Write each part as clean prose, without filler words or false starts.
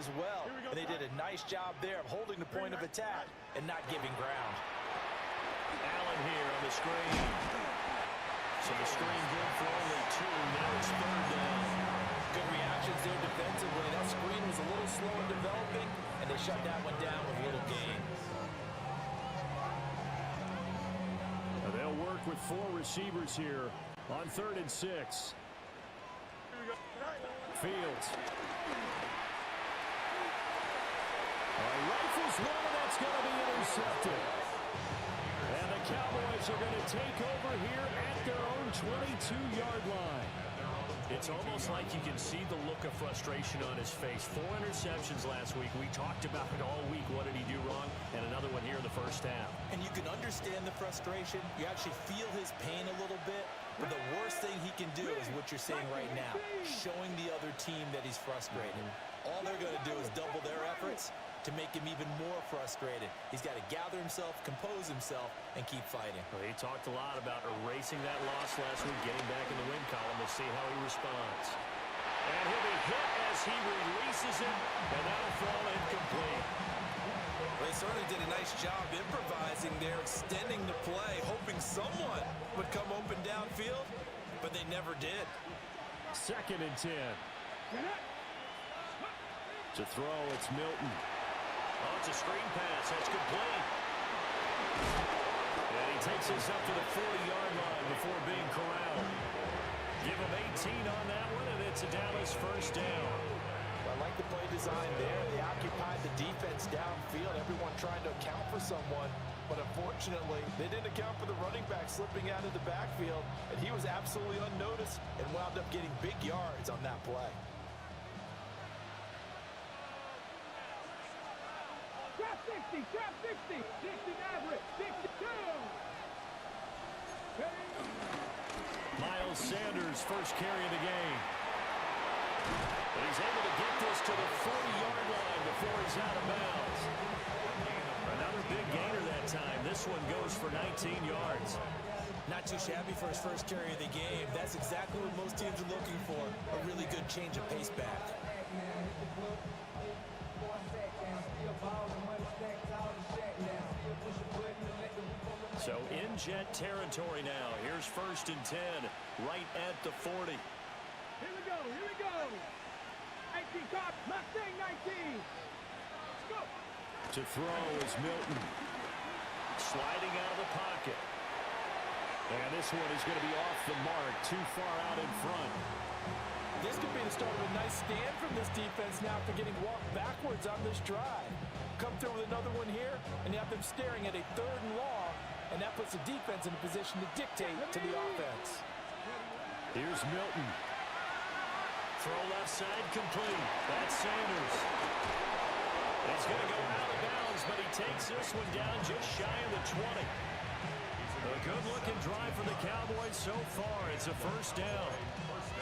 as well. And they did a nice job there of holding the point of attack and not giving ground. Allen here on the screen. So the screen good for only 2. Now it's 3rd down. Good reactions there defensively. That screen was a little slow in developing, and they shut that one down with little gain. They'll work with 4 receivers here on 3rd and 6. Fields. Rifles one, and that's going to be intercepted. And the Cowboys are going to take over here at their own 22-yard line. It's almost like you can see the look of frustration on his face. 4 interceptions last week. We talked about it all week. What did he do wrong? And another one here in the first half. And you can understand the frustration. You actually feel his pain a little bit. But the worst thing he can do is what you're saying right now, showing the other team that he's frustrated. All they're going to do is double their efforts to make him even more frustrated. He's got to gather himself, compose himself, and keep fighting. Well, he talked a lot about erasing that loss last week, getting back in the win column. We'll see how he responds. And he'll be hit as he releases it, and that'll fall incomplete. Well, they certainly did a nice job improvising there, extending the play, hoping someone would come open downfield, but they never did. 2nd and 10. To throw, it's Milton. Oh, it's a screen pass. That's complete. And he takes us up to the 40-yard line before being corralled. Give him 18 on that one, and it's a Dallas first down. I like the play design there. They occupied the defense downfield, everyone trying to account for someone. But unfortunately, they didn't account for the running back slipping out of the backfield, and he was absolutely unnoticed and wound up getting big yards on that play. Trap 60, trap 60, 60 average, 62. Miles Sanders, first carry of the game. But he's able to get this to the 40-yard line before he's out of bounds. Another big gainer that time. This one goes for 19 yards. Not too shabby for his first carry of the game. That's exactly what most teams are looking for, a really good change of pace back. So in Jet territory now. Here's 1st and 10, right at the 40. Here we go, here we go. 19 top, Mustang 19. Let's go. To throw is Milton. Sliding out of the pocket. And this one is going to be off the mark, too far out in front. This could be the start of a nice stand from this defense now after getting walked backwards on this drive. Come through with another one here, and you have them staring at a 3rd and long, and that puts the defense in a position to dictate to the offense. Here's Milton. Throw left side complete. That's Sanders. He's going to go out of bounds, but he takes this one down just shy of the 20. A good-looking drive for the Cowboys so far. It's a first down.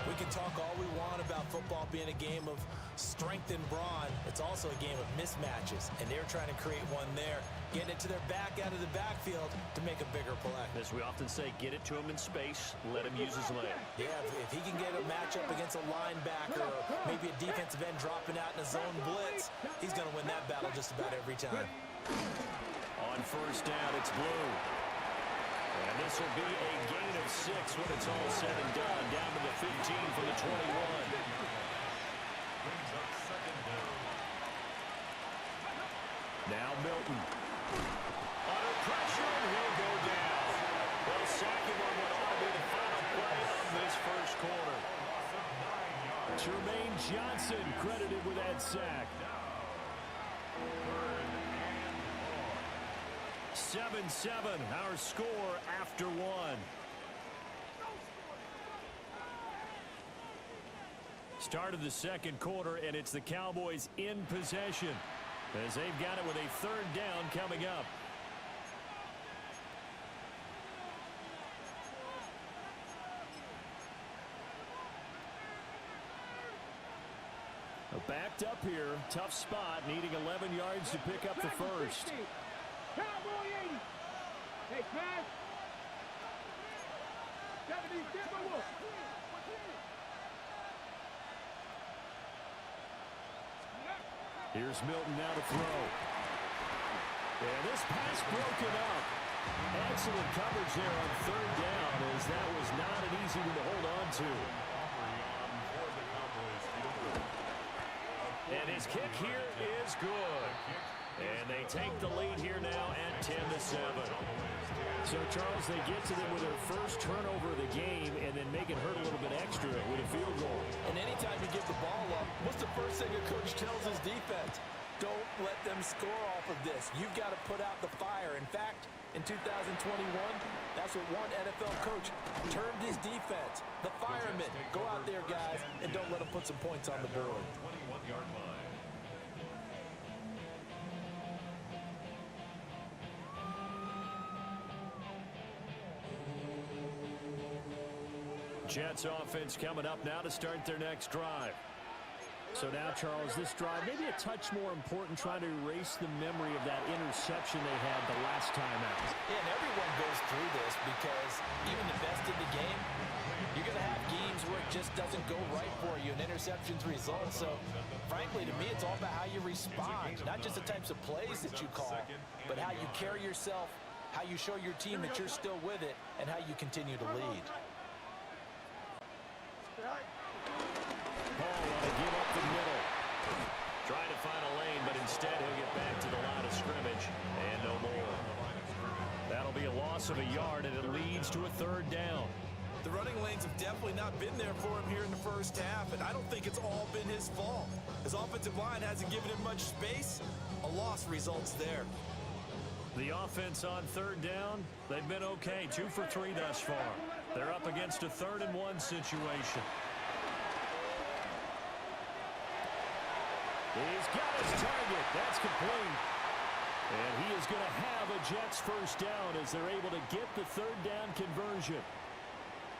We can talk all we want about football being a game of strength and brawn. It's also a game of mismatches, and they're trying to create one there, getting it to their back out of the backfield to make a bigger play. As we often say, get it to him in space, let him use his leg. Yeah, if he can get a matchup against a linebacker or maybe a defensive end dropping out in a zone blitz, he's going to win that battle just about every time. On first down, it's Blue. And this will be a gain of 6 when it's all said and done. Down to the 15 from the 21. Now Milton. Under pressure, and he'll go down. They'll sack him on what ought to be the final play of this first quarter. Jermaine Johnson credited with that sack. 7-7, our score after 1. Start of the second quarter, and it's the Cowboys in possession as they've got it with a 3rd down coming up. Backed up here, tough spot, needing 11 yards to pick up the first. Cowboy 80. Hey, pass. 70, Timber Wolf. Here's Milton now to throw. And this pass broken up. Excellent coverage there on third down, as that was not an easy one to hold on to. And his kick here is good. And they take the lead here now at 10-7. So, Charles, they get to them with their first turnover of the game and then make it hurt a little bit extra with a field goal. And anytime you give the ball up, what's the first thing a coach tells his defense? Don't let them score off of this. You've got to put out the fire. In fact, in 2021, that's what one NFL coach termed his defense. The firemen. Go out there, guys, and don't let them put some points on the board. 21-yard line. Jets offense coming up now to start their next drive. So now, Charles, this drive maybe a touch more important, trying to erase the memory of that interception they had the last time out. Yeah, and everyone goes through this because even the best in the game, you're going to have games where it just doesn't go right for you, and interceptions result. So, frankly, to me, it's all about how you respond, not just the types of plays that you call, but how you carry yourself, how you show your team that you're still with it, and how you continue to lead. Paul want to give up the middle. Trying to find a lane, but instead he'll get back to the line of scrimmage. And no more. That'll be a loss of a yard, and it leads to a third down. The running lanes have definitely not been there for him here in the first half, and I don't think it's all been his fault. His offensive line hasn't given him much space. A loss results there. The offense on third down, they've been okay. 2 for 3 thus far. They're up against a 3rd-and-1 situation. He's got his target. That's complete. And he is going to have a Jets first down as they're able to get the third down conversion.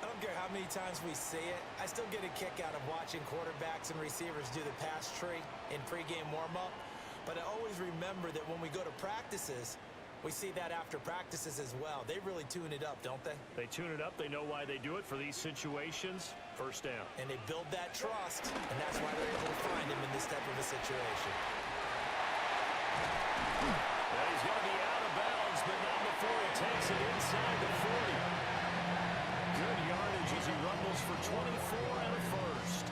I don't care how many times we see it. I still get a kick out of watching quarterbacks and receivers do the pass tree in pregame warm-up. But I always remember that when we go to practices, we see that after practices as well. They really tune it up, don't they? They tune it up. They know why they do it for these situations. First down. And they build that trust, and that's why they're able to find him in this type of a situation. And he's going to be out of bounds, but not before he takes it inside the 40. Good yardage as he rumbles for 24 and a first.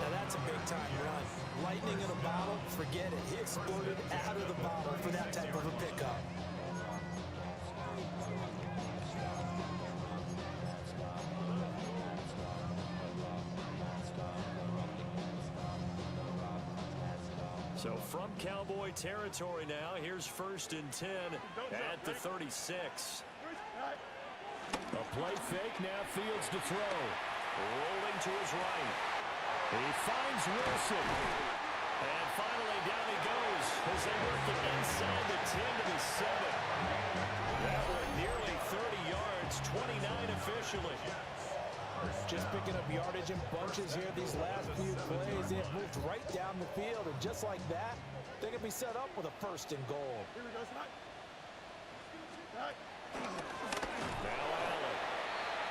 Now that's a big-time run. Lightning in a bottle, forget it. He exploded out of the bottle for that type of a pickup. So from Cowboy territory now, here's 1st and 10 at the 36. A play fake, now Fields to throw. Rolling to his right. He finds Wilson. And finally down he goes as they work it inside the 10 to the 7. That one nearly 30 yards, 29 officially. Just picking up yardage in bunches here these last few plays. They've moved right down the field, and just like that, they can be set up with a 1st and goal. Here we go, Scott. Now Allen.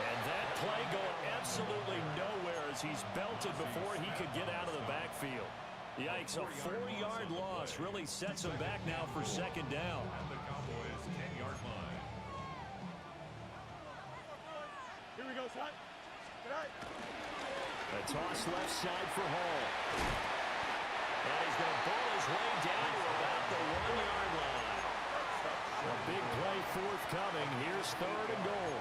And that play going absolutely nowhere as he's belted before he could get out of the backfield. Yikes, a 4-yard loss really sets him back now for 2nd down. At the Cowboys' 10-yard line. Here we go, Scott. A toss left side for Hall. And he's going to ball his way down to about the 1-yard line. A big play forthcoming. Here's 3rd and goal.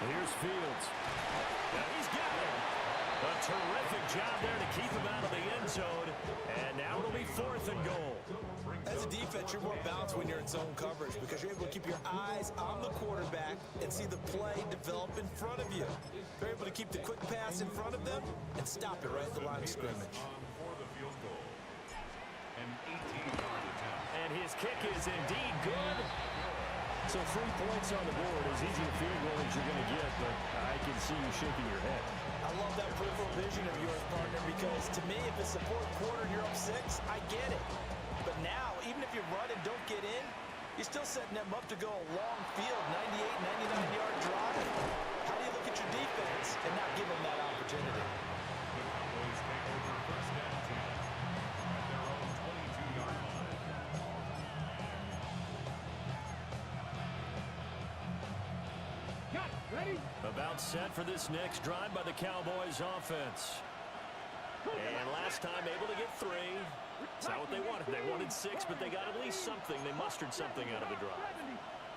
Here's Fields. Now he's got it. A terrific job there to keep him out of the end zone. And now it'll be 4th and goal. As a defense, you're more balanced when you're in zone coverage because you're able to keep your eyes on the quarterback and see the play develop in front of you. They're able to keep the quick pass in front of them and stop it right at the line of scrimmage. For the field goal. An 18-yard attempt. And his kick is indeed good. So 3 points on the board, as easy a field goal as you're going to get, but I can see you shaking your head. I love that peripheral vision of yours, partner, because to me, if it's the 4th quarter and you're up 6, I get it. But now, even if you run and don't get in, you're still setting them up to go a long field, 98, 99-yard drive. How do you look at your defense and not give them that opportunity? About set for this next drive by the Cowboys offense. And last time able to get 3. It's not what they wanted. They wanted 6, but they got at least something. They mustered something out of the drive.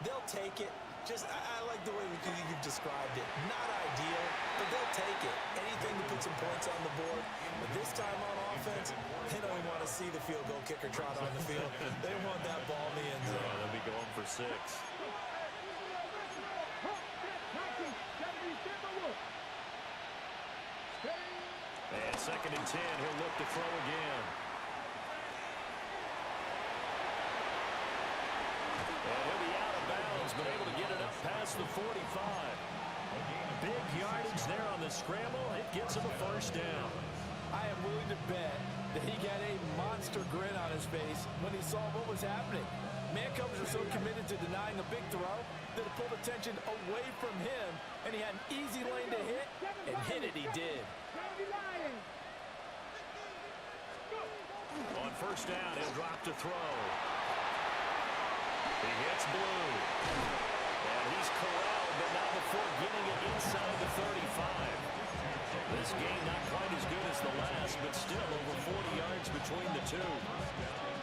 They'll take it. I like the way you've described it. Not ideal, but they'll take it. Anything to put some points on the board. But this time on offense, they don't even want to see the field goal kicker trot on the field. They want that ball in the end zone. Yeah, they'll be going for 6. And 2nd and 10, he'll look to throw again. And he'll be out of bounds, but able to get it up past the 45. Big yardage there on the scramble. It gets him a 1st down. I am willing to bet that he got a monster grin on his face when he saw what was happening. Man-covers are so committed to denying a big throw that it pulled attention away from him, and he had an easy lane to hit, and hit it he did. On 1st down, he'll drop to throw. He hits Blue. And he's corralled, but not before getting it inside the 35. This game not quite as good as the last, but still over 40 yards between the two.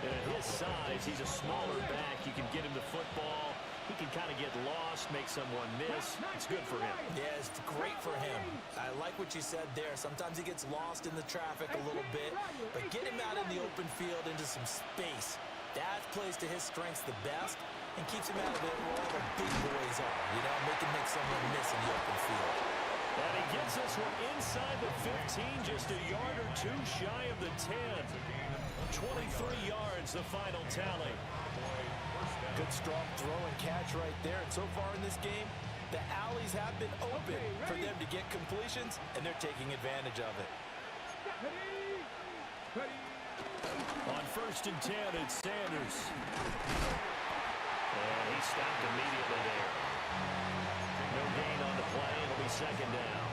And at his size, he's a smaller back. You can get him the football. He can kind of get lost, make someone miss. It's good for him. Yeah, it's great for him. I like what you said there. Sometimes he gets lost in the traffic a little bit, but get him out in the open field into some space. That plays to his strengths the best and keeps him out of it where all the big boys are. You know, make someone miss in the open field. And he gets this one inside the 15, just a yard or 2 shy of the 10. 23 yards, the final tally. Good strong throw and catch right there. And so far in this game, the alleys have been open for them to get completions, and they're taking advantage of it. On 1st and 10, it's Sanders. And he stopped immediately there. No gain on the play. It'll be 2nd down.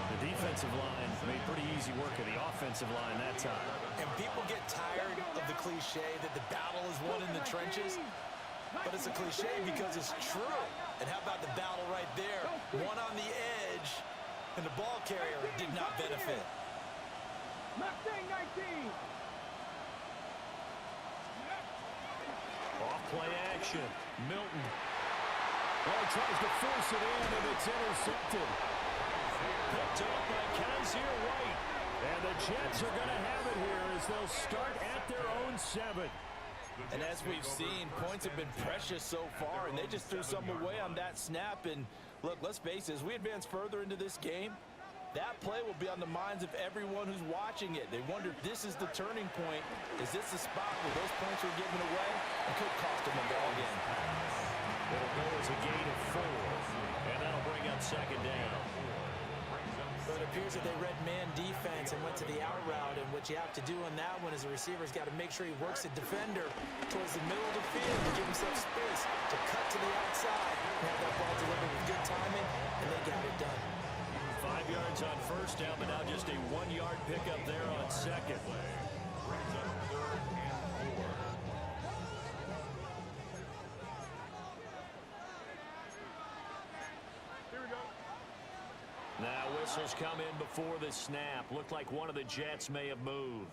The defensive line made pretty easy work of the offensive line that time. And people get tired of the cliche that the battle is won in the trenches, but it's a cliche because it's true. And how about the battle right there? One on the edge, and the ball carrier did not benefit. Off play action. Milton. Well, he tries to force it in, and it's intercepted. Picked up by Kaiser White. And the Jets are going to have it here as they'll start at their own 7. And as we've seen, points have been precious so far, and they just threw some away on that snap. And look, let's face it, as we advance further into this game, that play will be on the minds of everyone who's watching it. They wonder if this is the turning point. Is this the spot where those points are given away? It could cost them a ball game. It'll go as a gain of 4, and that'll bring up 2nd down. So it appears that they read man defense and went to the out route, and what you have to do on that one is a receiver's got to make sure he works the defender towards the middle of the field to give himself space to cut to the outside and have that ball delivered with good timing, and they got it done. 5 yards on 1st down, but now just a 1-yard pickup there on 2nd. Now whistles come in before the snap. Looked like one of the Jets may have moved.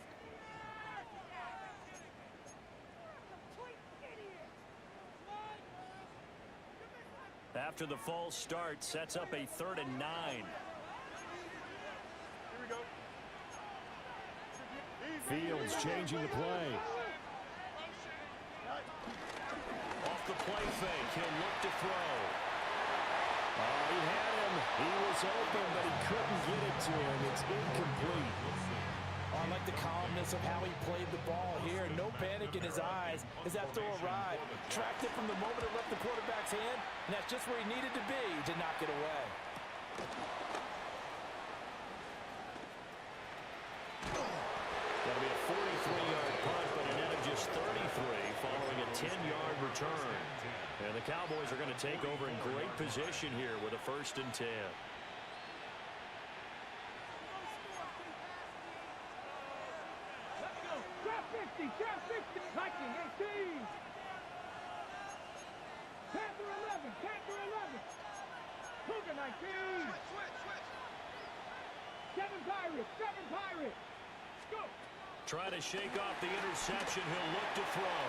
After the false start, sets up a 3rd and 9. Fields changing the play. Off the play fake, he'll look to throw. He had him. He was open, but he couldn't get it to him. It's incomplete. I like the calmness of how he played the ball here. No panic in his eyes as that throw arrived. Tracked it from the moment it left the quarterback's hand, and that's just where he needed to be to knock it away. That'll be a 43-yard punt, but a net of just 33 following a 10-yard return. And the Cowboys are going to take over in great position here with a 1st and 10. Trap 50, Viking 18. Panther 11, Panther 11. Cougar 19. Seven Pirates. Go. Trying to shake off the interception. He'll look to throw.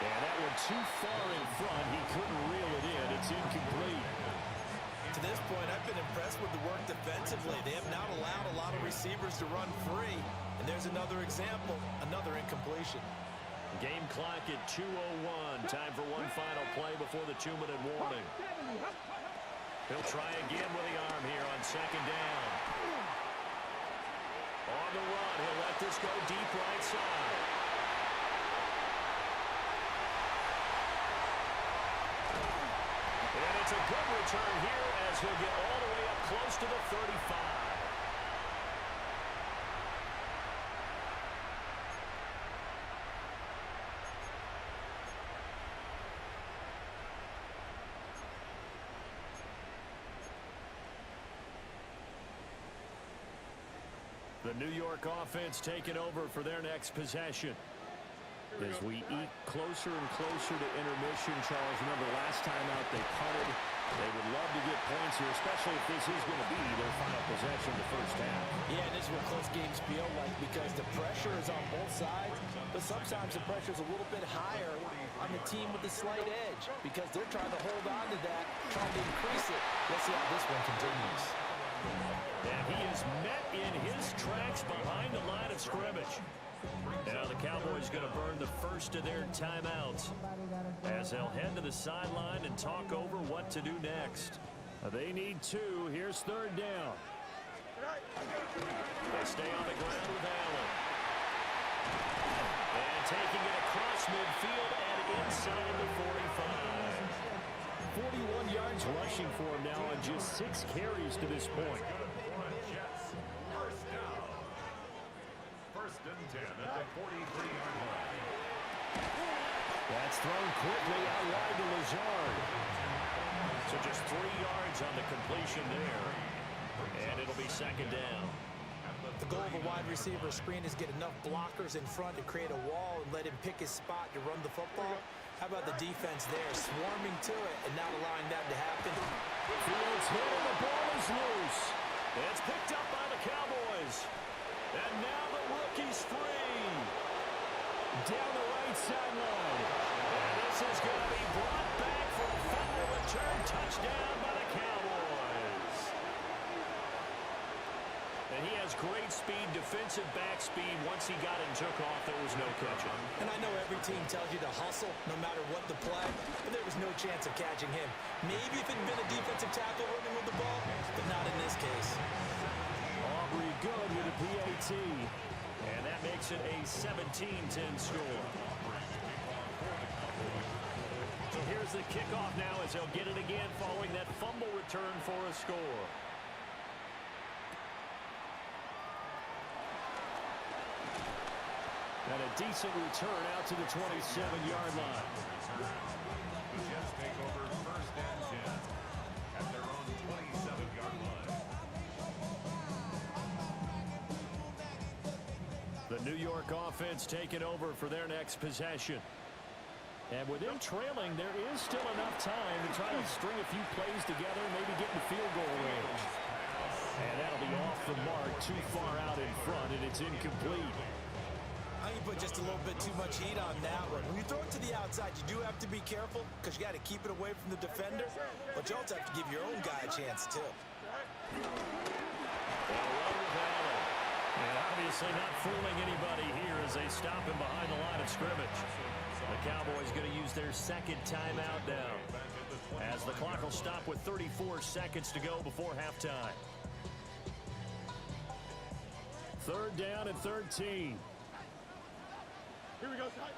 And that one too far in front. He couldn't reel it in. It's incomplete. To this point, I've been impressed with the work defensively. They have not allowed a lot of receivers to run free. And there's another example, another incompletion. Game clock at 2:01. Time for one final play before the 2-minute warning. He'll try again with the arm here on second down. On the run, he'll let this go deep right side. And it's a good return here as he'll get all the way up close to the 35. The New York offense taking over for their next possession. As we eat closer and closer to intermission, Charles, remember last time out they punted. They would love to get points here, especially if this is going to be their final possession the first half. Yeah, and this is what close games feel like because the pressure is on both sides, but sometimes the pressure is a little bit higher on the team with the slight edge because they're trying to hold on to that, trying to increase it. Let's see how this one continues. And he is met in his tracks behind the line of scrimmage. Now the Cowboys going to burn the first of their timeouts as they'll head to the sideline and talk over what to do next. They need two. Here's third down. They stay on the ground with Allen. And taking it across midfield and inside the 45. 41 yards rushing for him now on just 6 carries to this point. First and 10 at the 43-yard line. That's thrown quickly out wide to Lazard. So just 3 yards on the completion there. And it'll be second down. The goal of a wide receiver screen is get enough blockers in front to create a wall and let him pick his spot to run the football. How about the defense there, swarming to it and not allowing that to happen? Fields hit and the ball is loose. It's picked up by the Cowboys. And now the rookie's free. Down the right sideline. And this is going to be brought back for a final return touchdown by the Cowboys. And he has great speed, defensive back speed. Once he got it and took off, there was no catching. And I know every team tells you to hustle no matter what the play, but there was no chance of catching him. Maybe if it had been a defensive tackle running with the ball, but not in this case. Aubrey good with a PAT. And that makes it a 17-10 score. So here's the kickoff now as they'll get it again following that fumble return for a score. And a decent return out to the 27-yard line. The Jets take over first and 10 at their own 27-yard line. The New York offense taking over for their next possession. And with them trailing, there is still enough time to try to string a few plays together, maybe get in the field goal range. And that'll be off the mark, too far out in front, and it's incomplete. I think you put just a little bit too much heat on that one. When you throw it to the outside, you do have to be careful because you got to keep it away from the defender, but you also have to give your own guy a chance, too. And obviously not fooling anybody here as they stop him behind the line of scrimmage. The Cowboys going to use their second timeout now as the clock will stop with 34 seconds to go before halftime. Third down and 13. Here we go, Ty.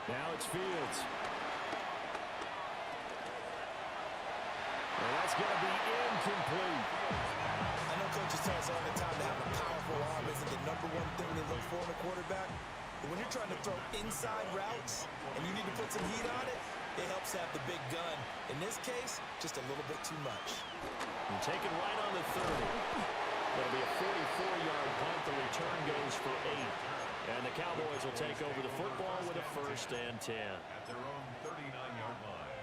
Now it's Fields. And that's going to be incomplete. I know coaches tell us all the time to have a powerful arm isn't the #1 thing they look for in a quarterback. But when you're trying to throw inside routes and you need to put some heat on it, it helps have the big gun. In this case, just a little bit too much. And taken right on the 30. It'll be a 44-yard punt. The return goes for 8. And the Cowboys will take over the football with a first and 10. At their own 39-yard line.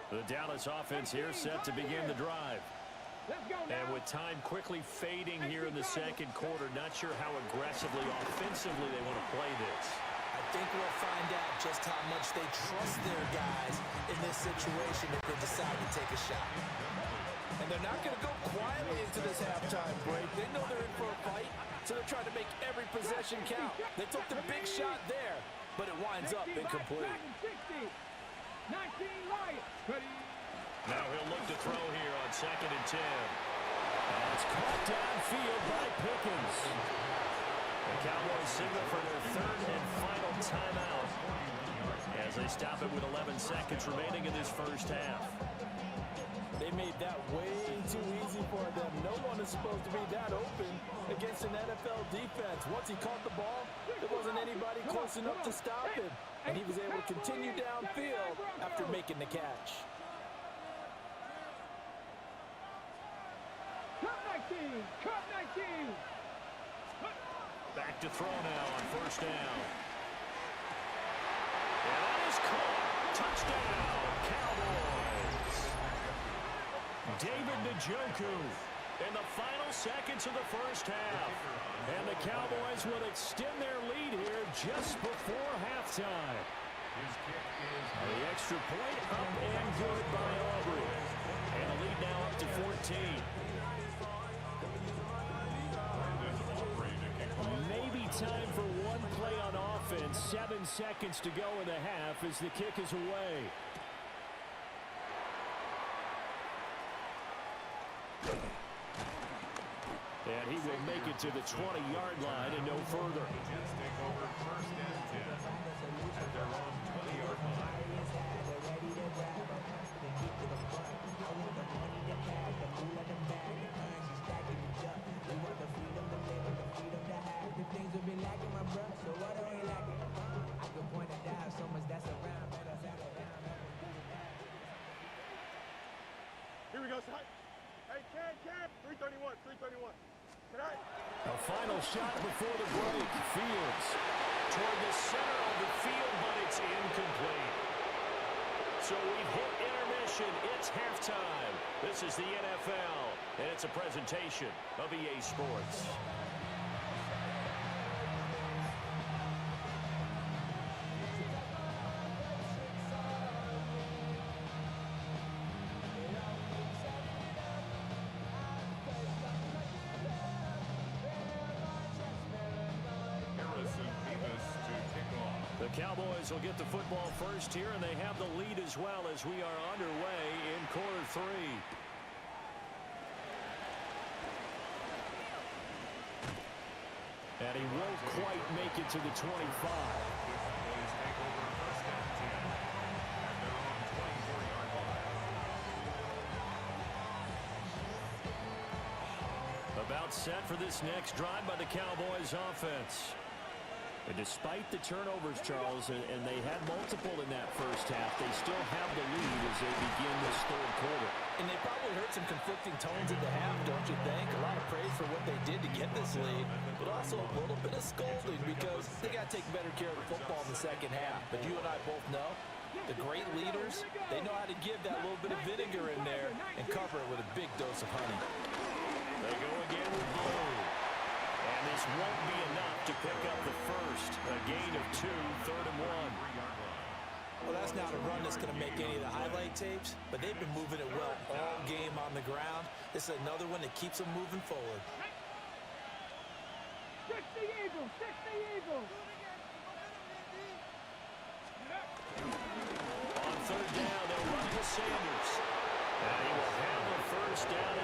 The Dallas offense here set to begin the drive. Let's go now. And with time quickly fading here in the second quarter, not sure how aggressively, offensively they want to play this. I think we'll find out just how much they trust their guys in this situation if they decide to take a shot. And they're not going to go quietly into this halftime break. They know they're in for a fight, so they're trying to make every possession count. They took the big shot there, but it winds up incomplete. 19 Lions. Ready. Now he'll look to throw here on 2nd and 10. And it's caught downfield by Pickens. The Cowboys signal for their 3rd and final timeout as they stop it with 11 seconds remaining in this first half. They made that way too easy for them. No one is supposed to be that open against an NFL defense. Once he caught the ball, there wasn't anybody close enough to stop him. And he was able to continue downfield after making the catch. Cup 19. Back to throw now on 1st down. And that is caught. Touchdown, Cowboys. David Njoku in the final seconds of the first half. And the Cowboys will extend their lead here just before halftime. The extra point up and good by Aubrey. And the lead now up to 14. Maybe time for one play on offense. 7 seconds to go in the half as the kick is away. And he will make it to the 20-yard line and no further. Jets take over 1st and 10 at their own 20-yard line. Here we go, son. Hey, Cam, 331. A final shot before the break. Fields toward the center of the field, but it's incomplete. So we've hit intermission. It's halftime. This is the NFL, and it's a presentation of EA Sports. The Cowboys will get the football first here, and they have the lead as well as we are underway in quarter 3. And he won't quite make it to the 25. About set for this next drive by the Cowboys offense. And despite the turnovers, Charles, and they had multiple in that first half, they still have the lead as they begin this 3rd quarter. And they probably heard some conflicting tones at the half, don't you think? A lot of praise for what they did to get this lead, but also a little bit of scolding because they got to take better care of the football in the second half. But you and I both know the great leaders, they know how to give that little bit of vinegar in there and cover it with a big dose of honey. They go again with Blue. And this won't be enough to pick up the first. A gain of 2, 3rd and 1. Well, that's not a run that's going to make any of the highlight tapes, but they've been moving it well all game on the ground. This is another one that keeps them moving forward. 60 Eagles, 60 Eagles. On 3rd down, they'll run to Sanders. And he will have a first down.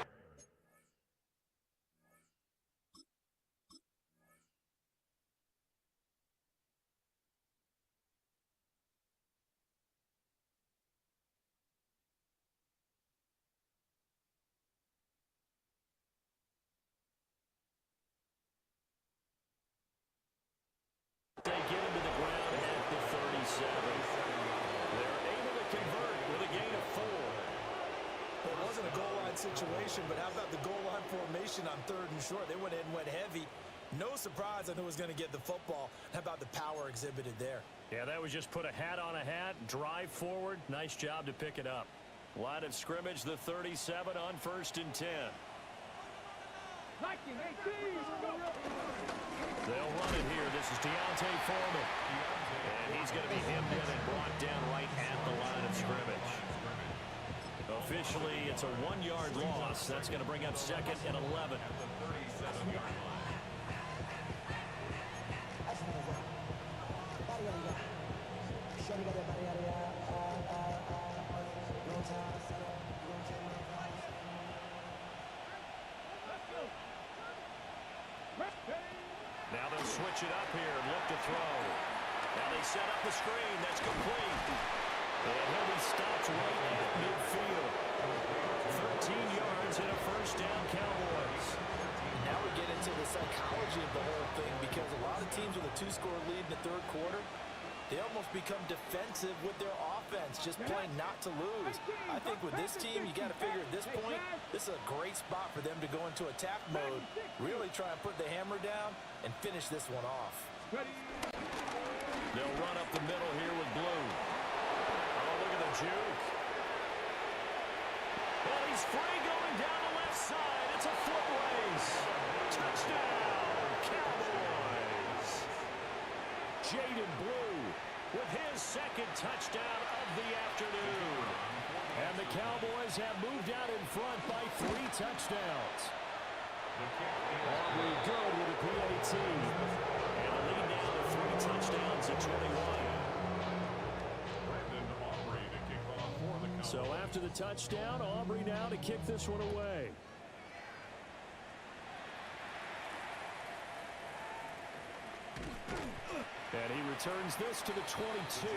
They get him to the ground at the 37. They're able to convert with a gain of 4. It wasn't a goal line situation, but how about the goal line formation on 3rd and short? They went in and went heavy. No surprise on who was going to get the football. How about the power exhibited there? Yeah, that was just put a hat on a hat, drive forward. Nice job to pick it up. Line of scrimmage, the 37 on 1st and 10. 19, 18, go. They'll run it here. This is Deontay Foreman. And he's going to be hemmed in and brought down right at the line of scrimmage. Officially, it's a 1-yard loss. That's going to bring up 2nd and 11. Now they'll switch it up here and look to throw. Now they set up the screen. That's complete. And he'll be stopped right at midfield. 13 yards and a first down, Cowboys. Now we get into the psychology of the whole thing, because a lot of teams with a 2-score lead in the third quarter, they almost become defensive with their offense, just playing not to lose. I think with this team, you got to figure at this point, this is a great spot for them to go into attack mode, really try and put the hammer down and finish this one off. They'll run up the middle here with Blue. Oh, look at the juke. Well, he's free going down the left side. It's a foot race. Touchdown, Cowboys. Jaden Blue with his 2nd touchdown of the afternoon. And the Cowboys have moved out in front by 3 touchdowns. Aubrey good with a PAT. And the lead now to 3 touchdowns at 21. So after the touchdown, Aubrey now to kick this one away. And he returns this to the 22.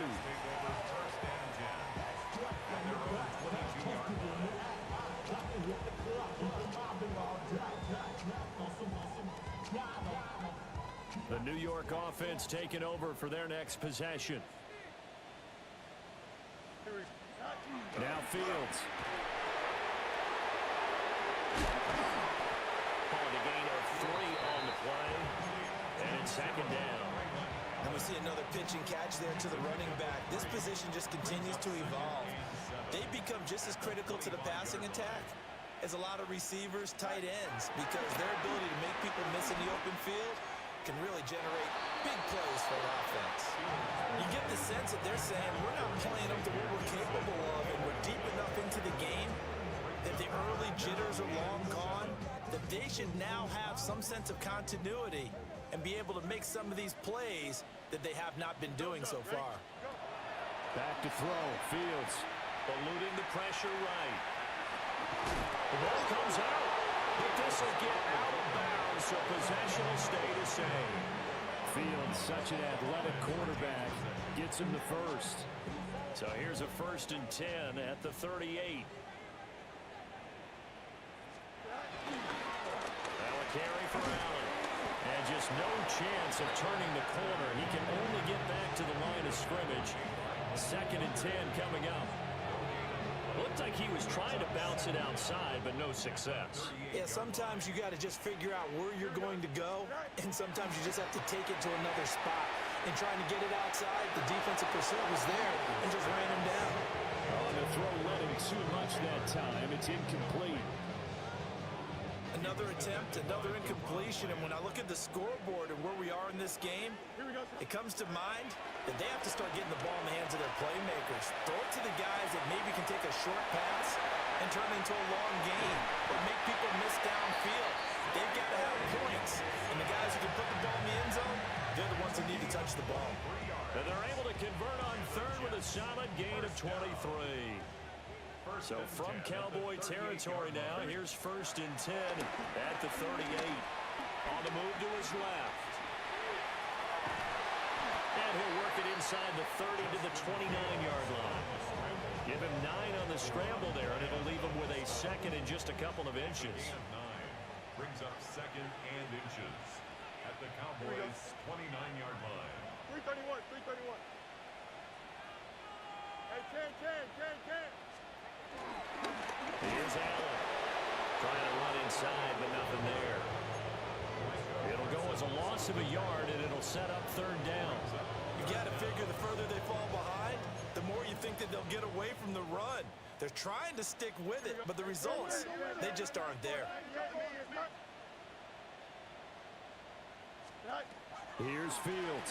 The New York offense taking over for their next possession. Now Fields. Calling a gain of 3 on the play. And it's 2nd down. And we see another pitch and catch there to the running back. This position just continues to evolve. They become just as critical to the passing attack as a lot of receivers, tight ends, because their ability to make people miss in the open field can really generate big plays for an offense. You get the sense that they're saying, we're not playing up to what we're capable of, and we're deep enough into the game that the early jitters are long gone, that they should now have some sense of continuity and be able to make some of these plays that they have not been doing so far. Back to throw. Fields eluding the pressure right. The ball comes out, but this will get out of bounds, so possession will stay the same. Fields, such an athletic quarterback, gets him to first. So here's a 1st and 10 at the 38. Now a carry for Allen. And just no chance of turning the corner. He can only get back to the line of scrimmage. 2nd and 10 coming up. Looked like he was trying to bounce it outside, but no success. Yeah, sometimes you got to just figure out where you're going to go, and sometimes you just have to take it to another spot. And trying to get it outside, the defensive pursuit was there and just ran him down. Oh, the throw led him too much that time. It's incomplete. Another attempt, another incompletion, and when I look at the scoreboard and where we are in this game, it comes to mind that they have to start getting the ball in the hands of their playmakers. Throw it to the guys that maybe can take a short pass and turn it into a long gain or make people miss downfield. They've got to have points, and the guys who can put the ball in the end zone, they're the ones that need to touch the ball. And they're able to convert on 3rd with a solid gain of 23. So from Cowboy territory now, here's 1st and 10 at the 38. On the move to his left. And he'll work it inside the 30 to the 29-yard line. Give him 9 on the scramble there, and it'll leave him with a 2nd and just a couple of inches. Brings up 2nd and inches at the Cowboys' 29-yard line. 331, 331. Hey, 10. Here's Allen. Trying to run inside, but nothing there. It'll go as a loss of a yard, and it'll set up 3rd down. You got to figure the further they fall behind, the more you think that they'll get away from the run. They're trying to stick with it, but the results, they just aren't there. Here's Fields.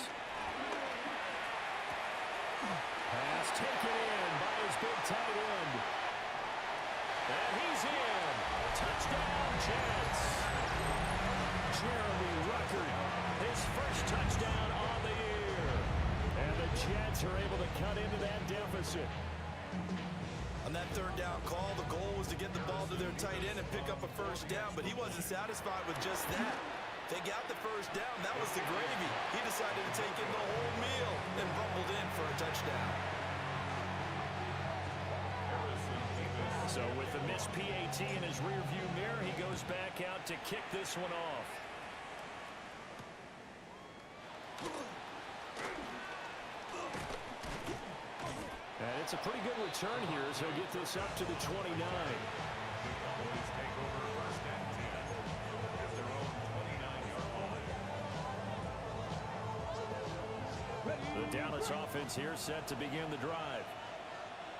Pass taken in by his big tight end. And he's in. Touchdown, Jets. Jeremy Ruckert, his first touchdown on the year. And the Jets are able to cut into that deficit. On that third down call, the goal was to get the ball to their tight end and pick up a first down, but he wasn't satisfied with just that. They got the first down. That was the gravy. He decided to take in the whole meal and rumbled in for a touchdown. So with the missed PAT in his rearview mirror, he goes back out to kick this one off. And it's a pretty good return here as he'll get this up to the 29. The Dallas offense here set to begin the drive.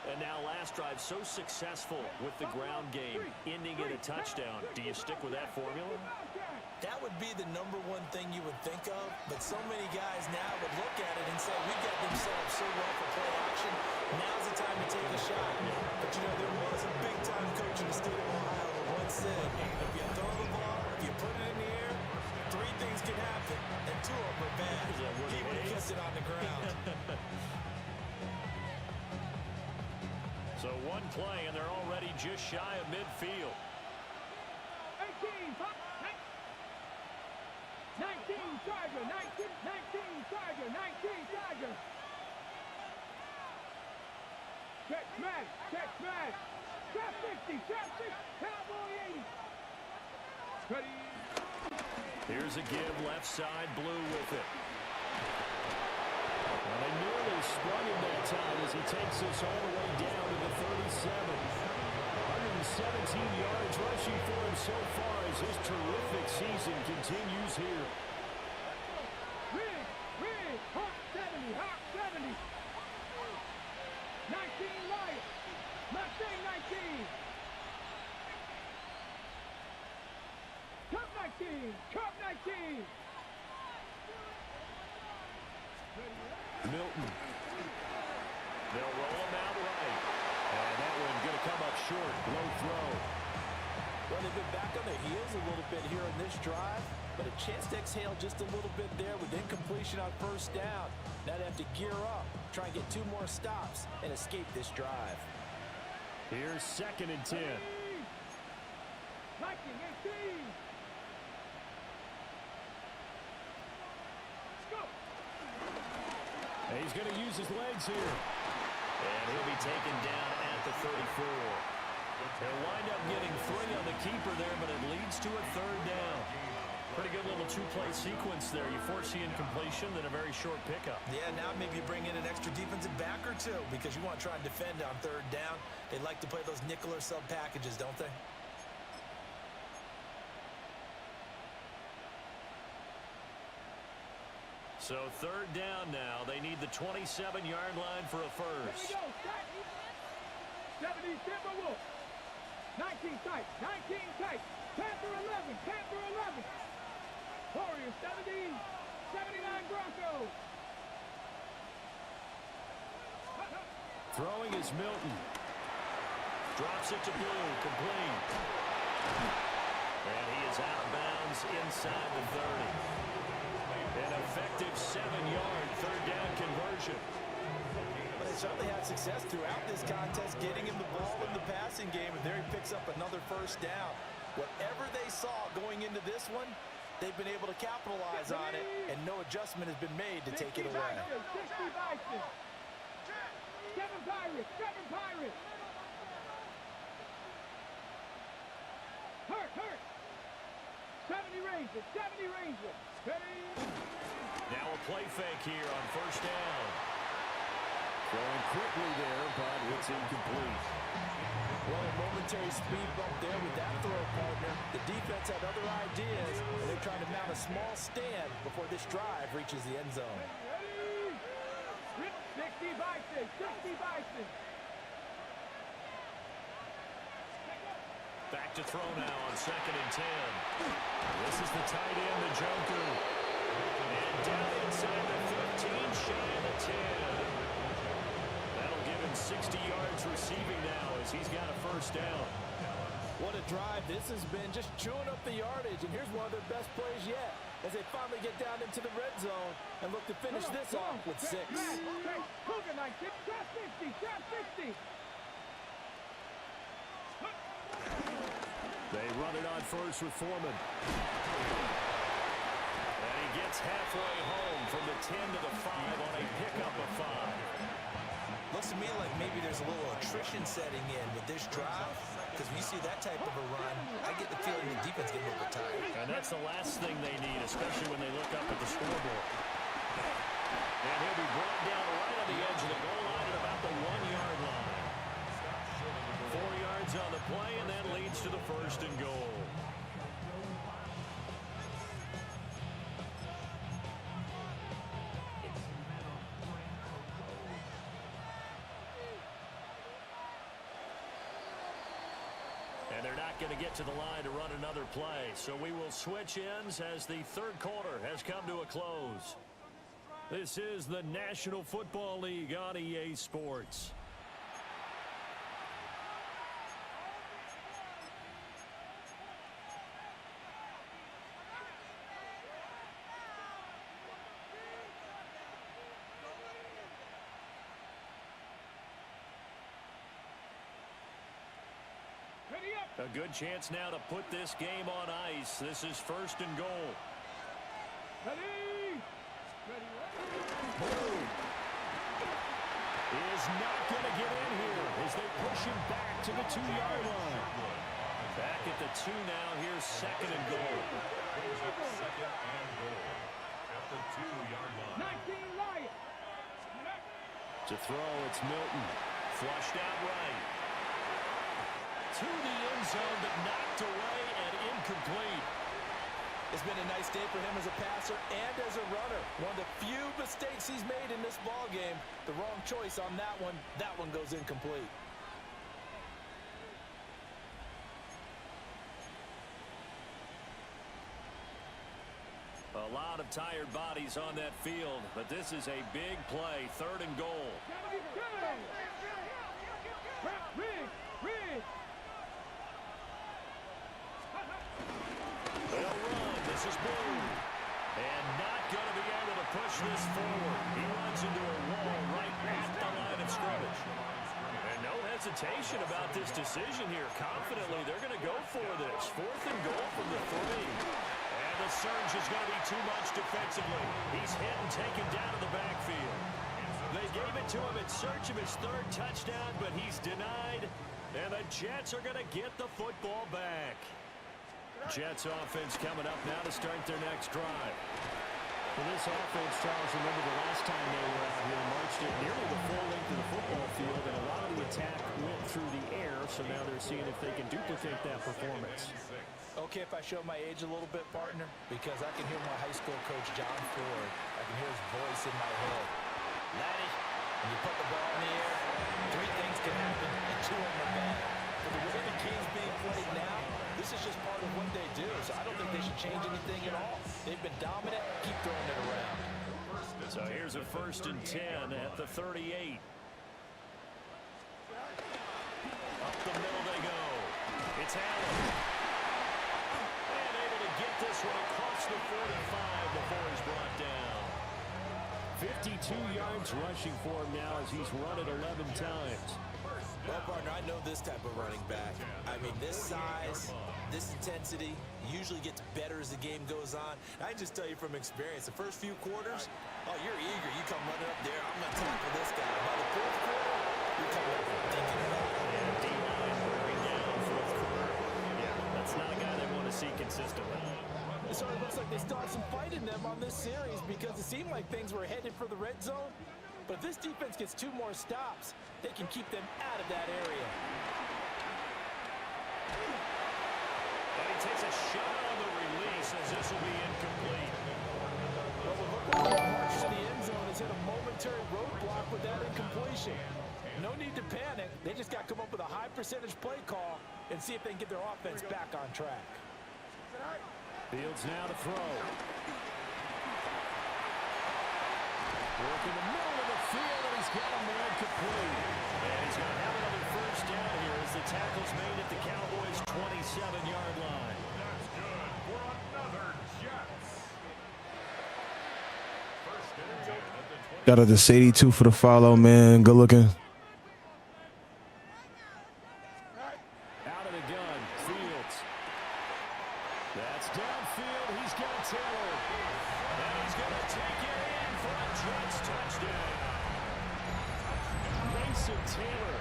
And now last drive so successful with the ground game, ending in a touchdown. Do you stick with that formula? That would be the number one thing you would think of, but so many guys now would look at it and say, we got them set up so well for play action, now's the time to take a shot. But you know, there was a big-time coach in the state of Ohio who once said, if you throw the ball, if you put it in the air, three things can happen, and two of them are bad. He would have kept it on the ground. So one play, and they're already just shy of midfield. 18, 19, Charger, 19, Charger, 19, Charger. Check smash, trap 60, Cowboy 80. Ready. Here's a give, left side, Blue with it. Well, they nearly sprung him that time as he takes us all the way down to the 37. 117 yards rushing for him so far as his terrific season continues here. Rig, Hawk 70. 19 Lion, Mustang 19. Cup 19. Milton. They'll roll him out right. And that one going to come up short. Low throw. Well, they've been back on their heels a little bit here on this drive, but a chance to exhale just a little bit there with incompletion on first down. Now they have to gear up, try and get 2 more stops, and escape this drive. Here's 2nd and 10. Viking 18. And he's going to use his legs here. And he'll be taken down at the 34. They'll wind up getting 3 on the keeper there, but it leads to a 3rd down. Pretty good little 2-play sequence there. You force the incompletion, then a very short pickup. Yeah, now maybe you bring in an extra defensive back or 2 because you want to try and defend on 3rd down. They like to play those nickel or sub packages, don't they? So 3rd down now. They need the 27-yard line for a first. Here we go. 70 Timberwolf. 19 tight. Panther 11. Warriors 70. 79 Broncos. Throwing is Milton. Drops it to Blue. Complete. And he is out of bounds inside the 30. An effective 7-yard 3rd down conversion. But they certainly had success throughout this contest, getting him the ball in the passing game, and there he picks up another first down. Whatever they saw going into this one, they've been able to capitalize on it, and no adjustment has been made to take it away. 60 Bison. 7 Pirates. Hurt. 70 Rangers. Ready. Now a play fake here on first down. Going quickly there, but it's incomplete. Well, a momentary speed bump there with that throw partner. The defense had other ideas, and they're trying to mount a small stand before this drive reaches the end zone. Ready. 60 Bison. Back to throw now on 2nd and 10. This is the tight end, the Joker. And down inside the 15, shy of the 10. That'll give him 60 yards receiving now as he's got a first down. What a drive this has been, just chewing up the yardage. And here's one of their best plays yet as they finally get down into the red zone and look to finish this off with 6. Cougar 19, trap 50, trap 50. They run it on first with Foreman. And he gets halfway home from the 10 to the 5 on a pickup of 5. Looks to me like maybe there's a little attrition setting in with this drive, because when you see that type of a run, I get the feeling the defense gets a little bit tired. And that's the last thing they need, especially when they look up at the scoreboard. And he'll be brought down right on the edge of the goal line at about the 1-yard line. 4 yards on the play, and that leads to the 1st and goal. And they're not going to get to the line to run another play, so we will switch ends as the 3rd quarter has come to a close. This is the National Football League on EA Sports. A good chance now to put this game on ice. This is 1st and goal. Ready? Ready, Boom. Is not going to get in here as they push him back to the 2-yard line. Back at the 2 now. Here's 2nd and goal. 2nd and goal at the 2-yard line. 19 Lions. To throw, it's Milton. Flushed out right. To the end zone, but knocked away and incomplete. It's been a nice day for him as a passer and as a runner. One of the few mistakes he's made in this ball game. The wrong choice on that one. That one goes incomplete. A lot of tired bodies on that field, but this is a big play. 3rd and goal. They'll run. This is Boone. And not going to be able to push this forward. He runs into a wall right at the line of scrimmage. And no hesitation about this decision here. Confidently, they're going to go for this. 4th and goal from the 3. And the surge is going to be too much defensively. He's hit and taken down to the backfield. They gave it to him in search of his 3rd touchdown, but he's denied. And the Jets are going to get the football back. Jets offense coming up now to start their next drive. Well, this offense, Charles, remember the last time they were out here, marched it nearly the full length of the football field, and a lot of the attack went through the air, so now they're seeing if they can duplicate that performance. Okay, if I show my age a little bit, partner, because I can hear my high school coach, John Ford. I can hear his voice in my head. Laddie, when you put the ball in the air, 3 things can happen, and 2 of them are bad. For the way the game's being played now, this is just part of what they do, so I don't think they should change anything at all. They've been dominant. Keep throwing it around. So here's a 1st and 10 at the 38. Up the middle they go. It's Allen. And able to get this one across the 45 before he's brought down. 52 yards rushing for him now as he's run it 11 times. Well, partner, I know this type of running back. I mean, this size, this intensity usually gets better as the game goes on. I can just tell you from experience, the first few quarters, oh, you're eager. You come running up there, I'm going to tackle this guy. By the 4th quarter, you're coming up and thinking about it. And D-line wearing down 4th quarter. Yeah, that's not a guy they want to see consistently. So it looks like they still have some fight in them on this series because it seemed like things were headed for the red zone. But if this defense gets 2 more stops, they can keep them out of that area. And he takes a shot on the release as this will be incomplete. Well, the look march to the end zone has hit a momentary roadblock with that incompletion. No need to panic. They just got to come up with a high percentage play call and see if they can get their offense back on track. Fields now to throw. Work in the middle of the field, and he's got a man complete. And he's going to have another first down here as the tackle's made at the Cowboys' 27-yard line. That's good for another Jets. First and 10 at the 20. Shout out to Sadie too for the follow, man. Good looking. Out of the gun, Fields. That's downfield. He's got Taylor. And he's going to take it in for a Jets touchdown. Mason Taylor,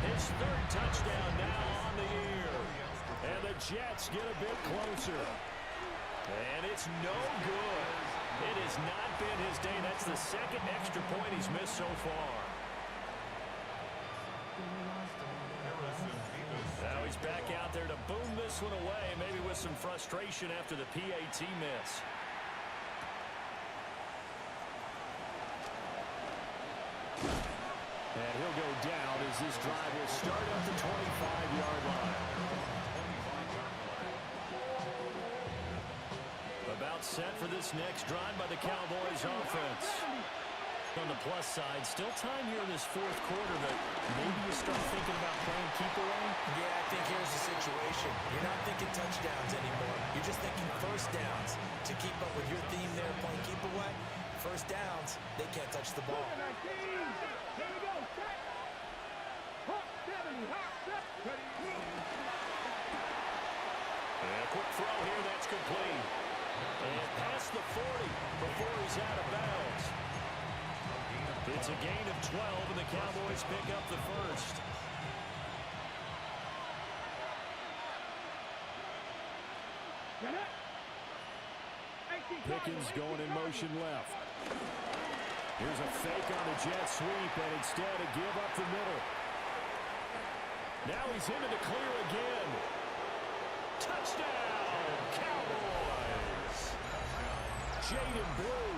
his third touchdown now on the year. And the Jets get a bit closer. And it's no good. It has not been his day. That's the second extra point he's missed so far. Now he's back out there to boom this one away, maybe with some frustration after the PAT miss. And he'll go down as this drive will start at the 25-yard line. About set for this next drive by the Cowboys offense. On the plus side, still time here in this fourth quarter, but maybe you start thinking about playing keep away. Yeah, I think here's the situation. You're not thinking touchdowns anymore. You're just thinking first downs. To keep up with your theme there, playing keep away, first downs, they can't touch the ball. Here we go. Set. Hawk 70. Hawk set. Ready. And a quick throw here, that's complete. And past the 40 before he's out of bounds. It's a gain of 12, and the Cowboys pick up the first. Pickens going in motion left. Here's a fake on the jet sweep, and instead a give up the middle. Now he's into the clear again. Touchdown, Cowboys! Jaden Blue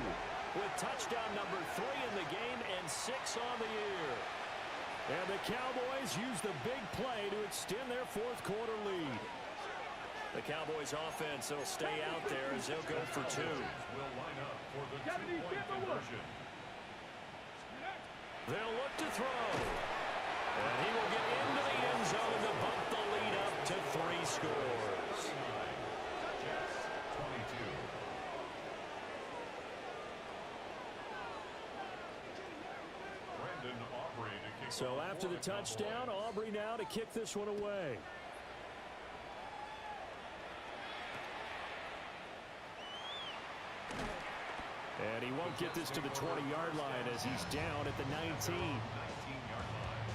with touchdown number 3 in the game and 6 on the year. And the Cowboys use the big play to extend their fourth quarter lead. The Cowboys offense will stay out there as they'll go for 2. Will line up for the two-point conversion. They'll look to throw. And he will get into the end zone to bump the lead up to 3 scores. Jets 22. Brandon Aubrey to kick So off after for the touchdown, Cowboys. Aubrey now to kick this one away. And he won't get this to the 20-yard line as he's down at the 19. 19-yard line.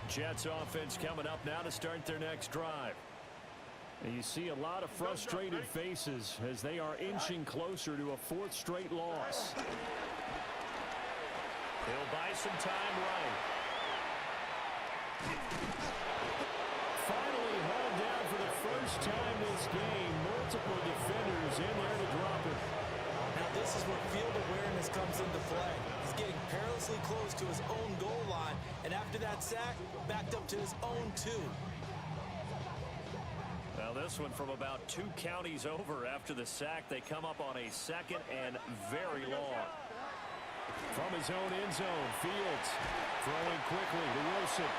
Jets offense coming up now to start their next drive. And you see a lot of frustrated faces as they are inching closer to a 4th straight loss. He'll buy some time right. Finally hauled down for the first time this game. Multiple defenders in there to drop it. Now this is where field awareness comes into play. He's getting perilously close to his own goal line, and after that sack, backed up to his own 2. Now this one from about 2 counties over after the sack. They come up on a 2nd and very long. From his own end zone, Fields throwing quickly to Wilson.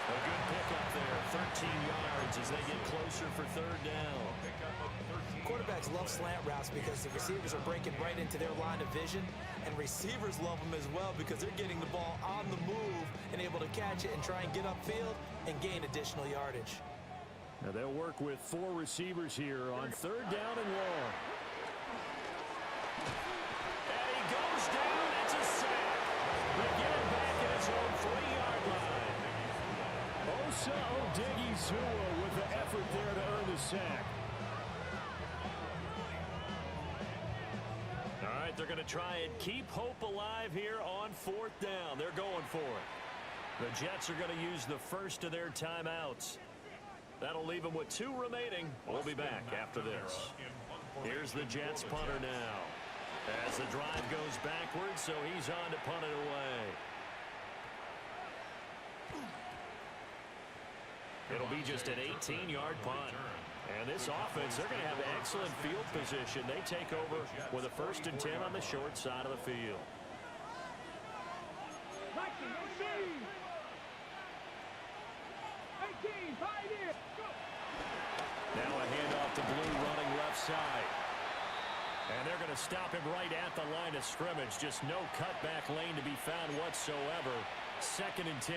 A good pickup there, 13 yards as they get closer for 3rd down. Quarterbacks love slant routes because the receivers are breaking right into their line of vision, and receivers love them as well because they're getting the ball on the move and able to catch it and try and get upfield and gain additional yardage. Now they'll work with 4 receivers here on 3rd down and long. And he goes down. It's a sack. They get him back at his own 3-yard line. Osa Odighizuwa with the effort there to earn the sack. All right, they're going to try and keep hope alive here on 4th down. They're going for it. The Jets are going to use the first of their timeouts. That'll leave them with 2 remaining. We'll be back after this. Here's the Jets punter now. As the drive goes backwards, so he's on to punt it away. It'll be just an 18-yard punt. And this offense, they're going to have excellent field position. They take over with a 1st and 10 on the short side of the field. Now a handoff to Blue running left side. And they're going to stop him right at the line of scrimmage. Just no cutback lane to be found whatsoever. 2nd and 10.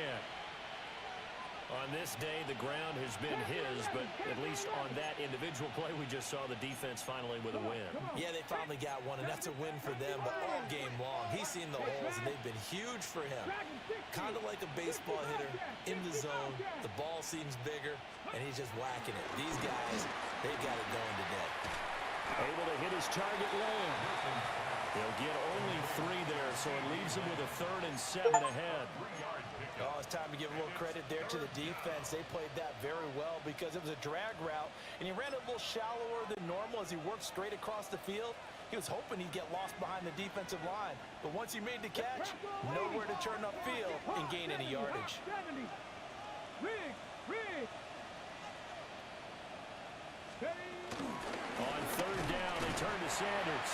On this day, the ground has been his, but at least on that individual play, we just saw the defense finally with a win. Yeah, they finally got one, and that's a win for them, but all game long, he's seen the holes, and they've been huge for him. Kind of like a baseball hitter in the zone. The ball seems bigger, and he's just whacking it. These guys, they got it going today. Able to hit his target lane. He'll get only 3 there, so it leaves him with a 3rd and 7 ahead. Oh, it's time to give a little credit there to the defense. They played that very well because it was a drag route, and he ran a little shallower than normal as he worked straight across the field. He was hoping he'd get lost behind the defensive line, but once he made the catch, nowhere to turn upfield and gain any yardage. On 3rd down, they turn to Sanders.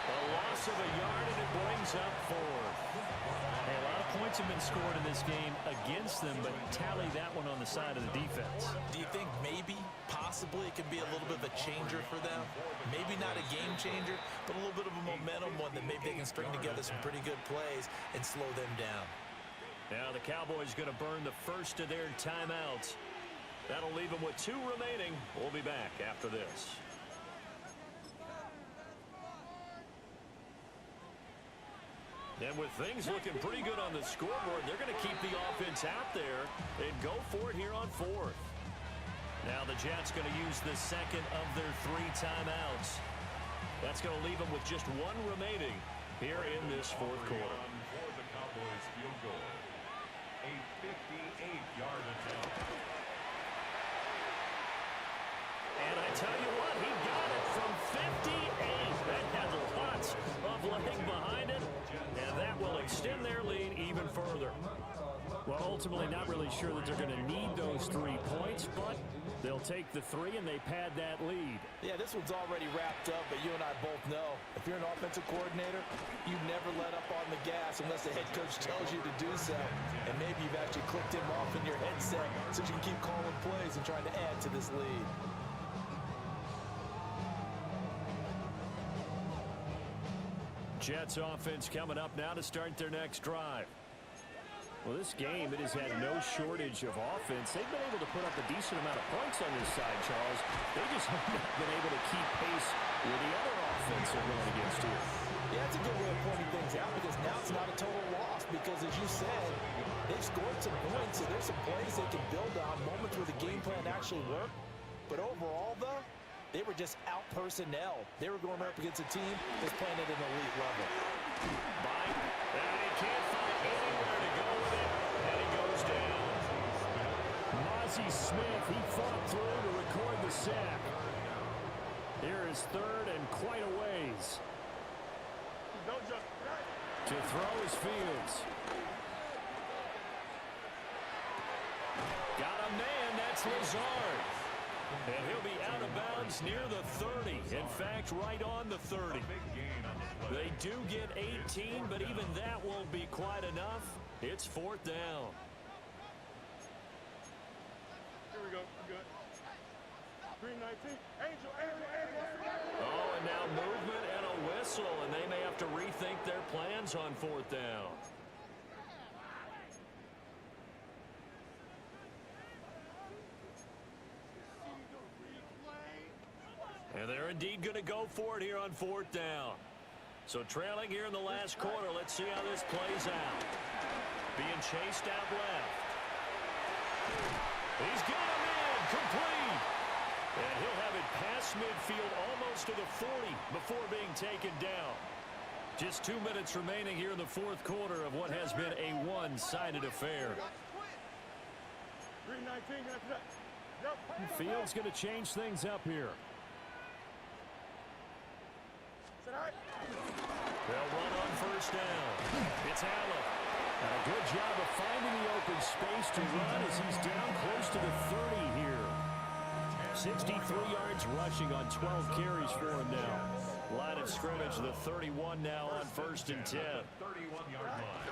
A loss of a yard, and it brings up 4th. Hey, a lot of points have been scored in this game against them, but tally that one on the side of the defense. Do you think maybe, possibly, it can be a little bit of a changer for them? Maybe not a game changer, but a little bit of a momentum one that maybe they can string together some pretty good plays and slow them down. Now the Cowboys going to burn the first of their timeouts. That'll leave them with 2 remaining. We'll be back after this. And with things looking pretty good on the scoreboard, they're going to keep the offense out there and go for it here on 4th. Now the Jets going to use the 2nd of their 3 timeouts. That's going to leave them with just 1 remaining here in this 4th quarter. For the Cowboys field goal, a 58-yard attempt. And I tell you what, he got it from 58. That has lots of leg behind it, and that will extend their lead even further. Well, ultimately not really sure that they're going to need those 3 points, but they'll take the 3 and they pad that lead. Yeah, this one's already wrapped up, but you and I both know if you're an offensive coordinator, you never let up on the gas unless the head coach tells you to do so. And maybe you've actually clicked him off in your headset so you can keep calling plays and trying to add to this lead. Jets offense coming up now to start their next drive. Well, this game, it has had no shortage of offense. They've been able to put up a decent amount of points on this side, Charles. They just have not been able to keep pace with the other offense they're going against here. Yeah, that's a good way of pointing things out because now it's not a total loss because, as you said, they've scored some points, so there's some plays they can build on, moments where the game plan actually worked. But overall, though, they were just out-personnel. They were going up against a team that's playing at an elite level. Bite, and he can't find anywhere to go with it, and he goes down. Mozzie Smith, he fought through to record the sack. Here is 3rd and quite a ways. To throw is Fields. Got a man, that's Lazard. And he'll be out of bounds near the 30. In fact, right on the 30. They do get 18, but even that won't be quite enough. It's 4th down. Here we go. Good. 319. Angel. Oh, and now movement and a whistle, and they may have to rethink their plans on 4th down. And they're indeed going to go for it here on 4th down. So trailing here in the last quarter, let's see how this plays out. Being chased out left. He's got him in, complete. And he'll have it past midfield almost to the 40 before being taken down. Just 2 minutes remaining here in the 4th quarter of what has been a one-sided affair. 319. Fields going to change things up here. They'll run on first down. It's Allen. And a good job of finding the open space to run as he's down close to the 30 here. 63 yards rushing on 12 carries for him now. Line of scrimmage, the 31 now on 1st and 10. 31-yard line.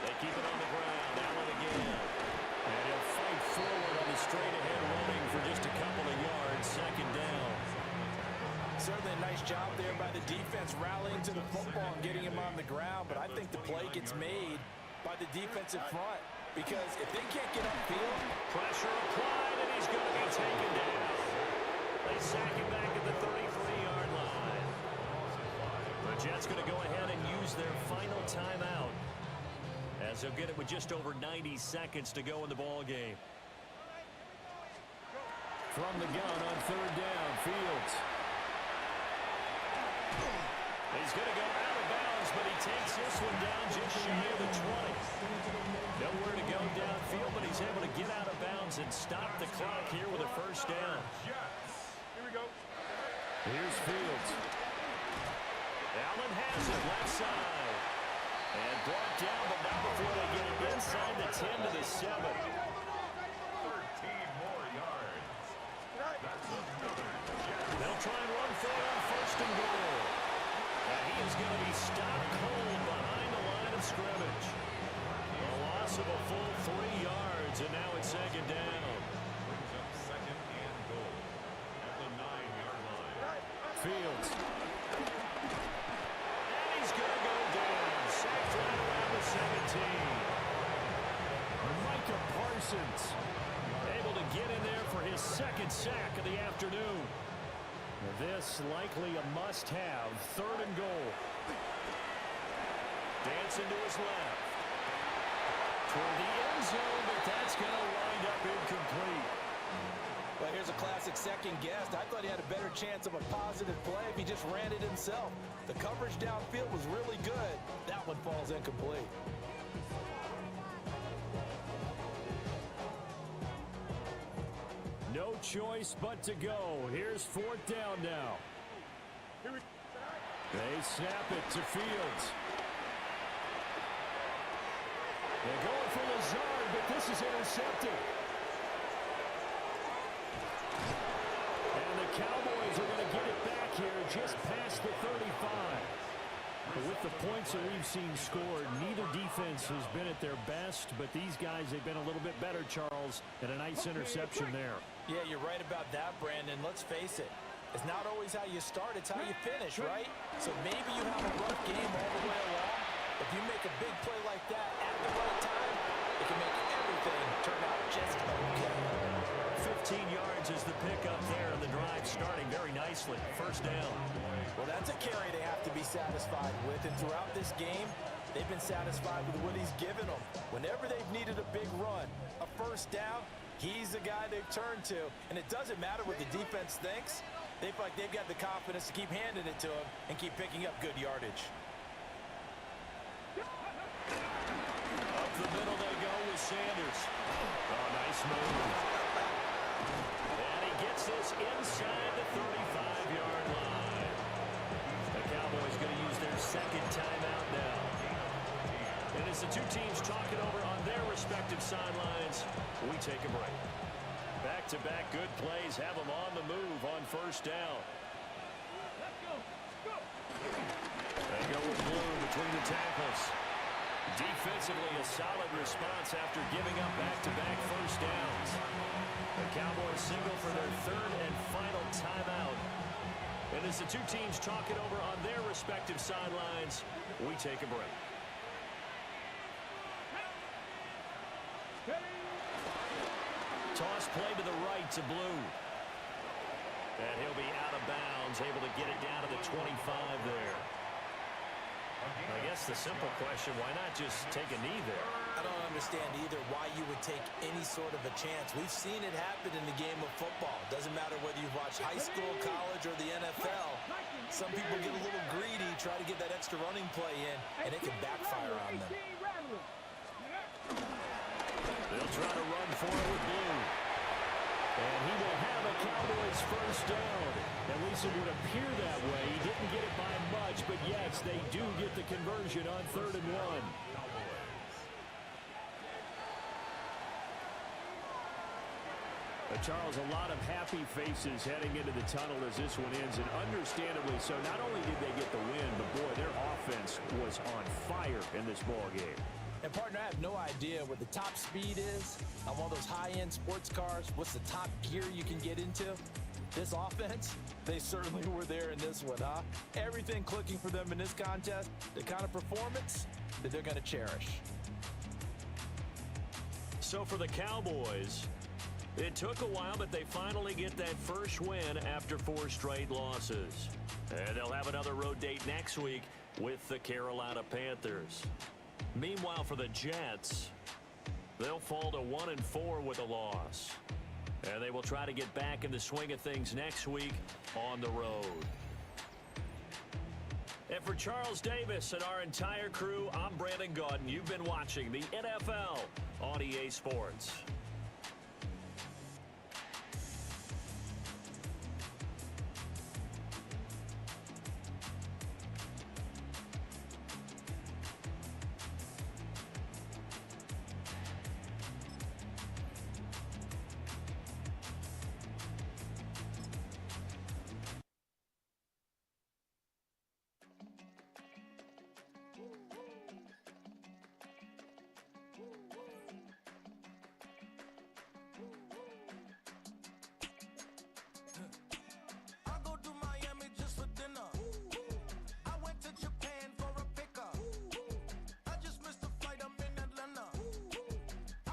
They keep it on the ground. Allen again. And he'll fight forward on the straight-ahead running for just a couple of yards. 2nd down. Certainly a nice job there by the defense rallying to the football and getting him on the ground, but I think the play gets made by the defensive front because if they can't get upfield, Pressure applied, and he's going to be taken down. They sack him back at the 33-yard line. The Jets going to go ahead and use their final timeout as they'll get it with just over 90 seconds to go in the ball game. From the gun on 3rd down, Fields. He's going to go out of bounds, but he takes this one down just shy of the 20. Nowhere to go downfield, but he's able to get out of bounds and stop the clock here with a 1st down. Here we go. Here's Fields. Allen has it left side. And brought down, but not before they get it inside the 10 to the 7. 13 more yards. That's another Jet. They'll try and run for it on 1st and goal. And he is going to be stopped cold behind the line of scrimmage. A loss of a full 3 yards, and now it's 2nd down. Brings up 2nd and goal at the 9-yard line. Fields. And he's going to go down. Sacked right around the 17. Micah Parsons able to get in there for his 2nd sack of the afternoon. This likely a must-have. 3rd and goal. Dancing to his left. Toward the end zone, but that's going to wind up incomplete. well, here's a classic second guess. I thought he had a better chance of a positive play if he just ran it himself. The coverage downfield was really good. That one falls incomplete. No choice but to go. Here's 4th down now. They snap it to Fields. They're going for Lazard, but this is intercepted. And the Cowboys are going to get it back here just past the 35. But with the points that we've seen scored, neither defense has been at their best, but these guys, they've been a little bit better, Charles, and a nice interception there. Yeah, you're right about that, Brandon. Let's face it. It's not always how you start, it's how you finish, right? So maybe you have a rough game all the way along. If you make a big play like that at the right time, it can make everything turn out just okay. 15 yards is the pickup there, and the drive starting very nicely. 1st down. Well, that's a carry they have to be satisfied with. And throughout this game, they've been satisfied with what he's given them. Whenever they've needed a big run, a 1st down, he's the guy they've turned to. And it doesn't matter what the defense thinks. They feel like they've got the confidence to keep handing it to him and keep picking up good yardage. Up the middle they go with Sanders. Oh, nice move. And he gets this inside the 35-yard line. The Cowboys going to use their 2nd timeout now. And as the two teams talk it over on their respective sidelines, we take a break. Back-to-back good plays have them on the move on 1st down. They go with blue between the tackles. Defensively, a solid response after giving up back-to-back 1st downs. The Cowboys signal for their 3rd and final timeout. And as the two teams talk it over on their respective sidelines, we take a break. Toss play to the right to Blue. And he'll be out of bounds, able to get it down to the 25 there. I guess the simple question, why not just take a knee there? I don't understand either why you would take any sort of a chance. We've seen it happen in the game of football. Doesn't matter whether you've watched high school, college, or the NFL. Some people get a little greedy, try to get that extra running play in, and it can backfire on them. They'll try to run for it with Blue. And he will have a Cowboys first down. At least it would appear that way. He didn't get it by much, but yes, they do get the conversion on 3rd and 1. Charles, a lot of happy faces heading into the tunnel as this one ends, and understandably so. Not only did they get the win, but boy, their offense was on fire in this ball game. And partner, I have no idea what the top speed is on one of those high-end sports cars. What's the top gear you can get into? This offense, they certainly were there in this one, huh? Everything clicking for them in this contest, the kind of performance that they're going to cherish. So for the Cowboys, it took a while, but they finally get that first win after 4 straight losses. And they'll have another road date next week with the Carolina Panthers. Meanwhile, for the Jets, they'll fall to 1-4 with a loss. And they will try to get back in the swing of things next week on the road. And for Charles Davis and our entire crew, I'm Brandon Gaudin. You've been watching the NFL on EA Sports.